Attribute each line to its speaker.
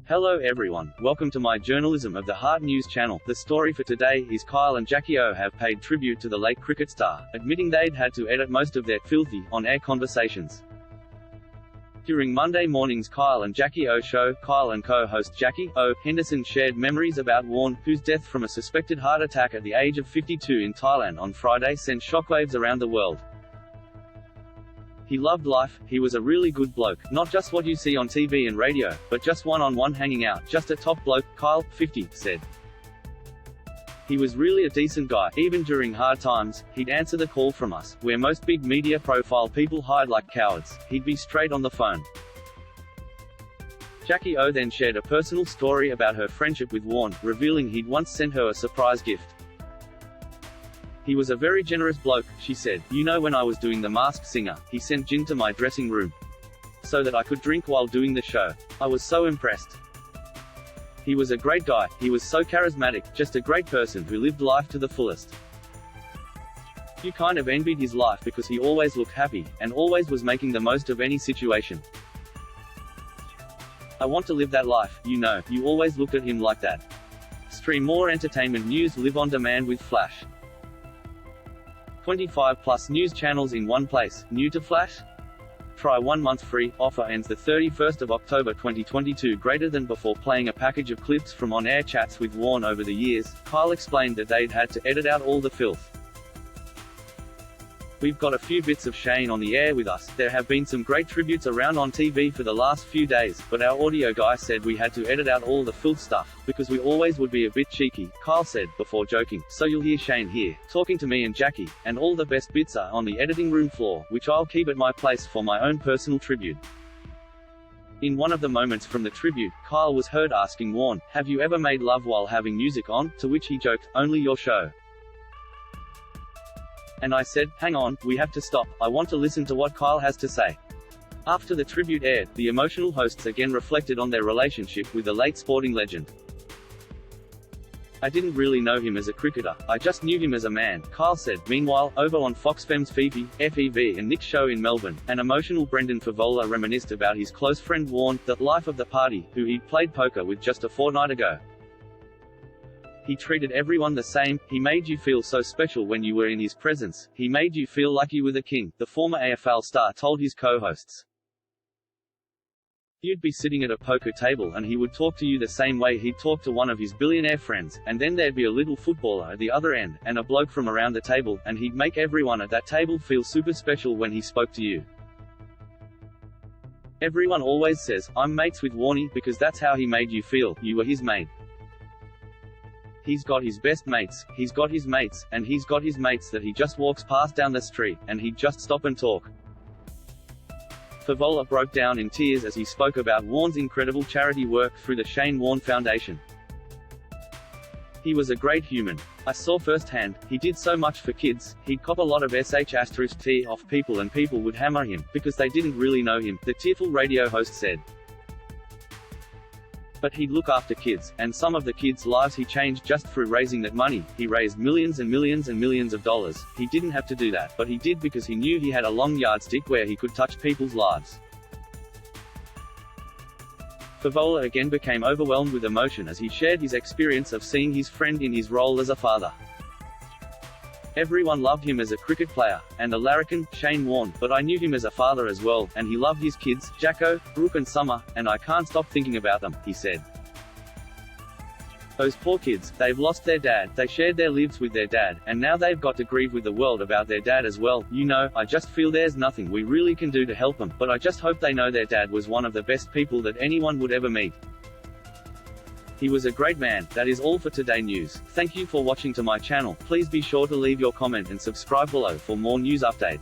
Speaker 1: Hello everyone, welcome to my Journalism of the Heart news channel. The story for today is Kyle and Jackie O have paid tribute to the late cricket star, admitting they'd had to edit most of their filthy, on-air conversations. During Monday morning's Kyle and Jackie O show, Kyle and co-host Jackie O. Henderson shared memories about Warne, whose death from a suspected heart attack at the age of 52 in Thailand on Friday sent shockwaves around the world. He loved life, he was a really good bloke, not just what you see on TV and radio, but just one-on-one hanging out, just a top bloke, Kyle, 50, said. He was really a decent guy, even during hard times, he'd answer the call from us, where most big media profile people hide like cowards, he'd be straight on the phone. Jackie O then shared a personal story about her friendship with Warne, revealing he'd once sent her a surprise gift. He was a very generous bloke, she said. You know, when I was doing The Masked Singer, he sent gin to my dressing room so that I could drink while doing the show. I was so impressed. He was a great guy, he was so charismatic, just a great person who lived life to the fullest. You kind of envied his life because he always looked happy, and always was making the most of any situation. I want to live that life, you know, you always looked at him like that. Stream more entertainment news live on demand with Flash. 25+ news channels in one place. New to Flash? Try 1 month free. Offer ends the 31st of October 2022. Greater than before. Playing a package of clips from on-air chats with Warne over the years, Kyle explained that they'd had to edit out all the filth. We've got a few bits of Shane on the air with us. There have been some great tributes around on TV for the last few days, but our audio guy said we had to edit out all the filth stuff, because we always would be a bit cheeky, Kyle said, before joking. So you'll hear Shane here, talking to me and Jackie, and all the best bits are on the editing room floor, which I'll keep at my place for my own personal tribute. In one of the moments from the tribute, Kyle was heard asking Warne, "Have you ever made love while having music on?" To which he joked, "Only your show." And I said, "Hang on, we have to stop, I want to listen to what Kyle has to say." After the tribute aired, the emotional hosts again reflected on their relationship with the late sporting legend. "I didn't really know him as a cricketer, I just knew him as a man," Kyle said. Meanwhile, over on Fox Fem's Fifi, FEV and Nick's show in Melbourne, an emotional Brendan Favola reminisced about his close friend Warne, the life of the party, who he'd played poker with just a fortnight ago. "He treated everyone the same, he made you feel so special when you were in his presence, he made you feel like you were the king," the former AFL star told his co-hosts. "You'd be sitting at a poker table and he would talk to you the same way he'd talk to one of his billionaire friends, and then there'd be a little footballer at the other end, and a bloke from around the table, and he'd make everyone at that table feel super special when he spoke to you. Everyone always says, 'I'm mates with Warnie,' because that's how he made you feel, you were his mate. He's got his best mates, he's got his mates, and he's got his mates that he just walks past down the street, and he'd just stop and talk." Favola broke down in tears as he spoke about Warne's incredible charity work through the Shane Warne Foundation. "He was a great human. I saw firsthand, he did so much for kids, he'd cop a lot of sh*t off people and people would hammer him, because they didn't really know him," the tearful radio host said. "But he'd look after kids, and some of the kids' lives he changed just through raising that money. He raised millions and millions and millions of dollars. He didn't have to do that, but he did because he knew he had a long yardstick where he could touch people's lives." Favola again became overwhelmed with emotion as he shared his experience of seeing his friend in his role as a father. "Everyone loved him as a cricket player, and a larrikin, Shane Warne, but I knew him as a father as well, and he loved his kids, Jacko, Brooke and Summer, and I can't stop thinking about them," he said. "Those poor kids, they've lost their dad, they shared their lives with their dad, and now they've got to grieve with the world about their dad as well. You know, I just feel there's nothing we really can do to help them, but I just hope they know their dad was one of the best people that anyone would ever meet. He was a great man." That is all for today news. Thank you for watching to my channel. Please be sure to leave your comment and subscribe below for more news update.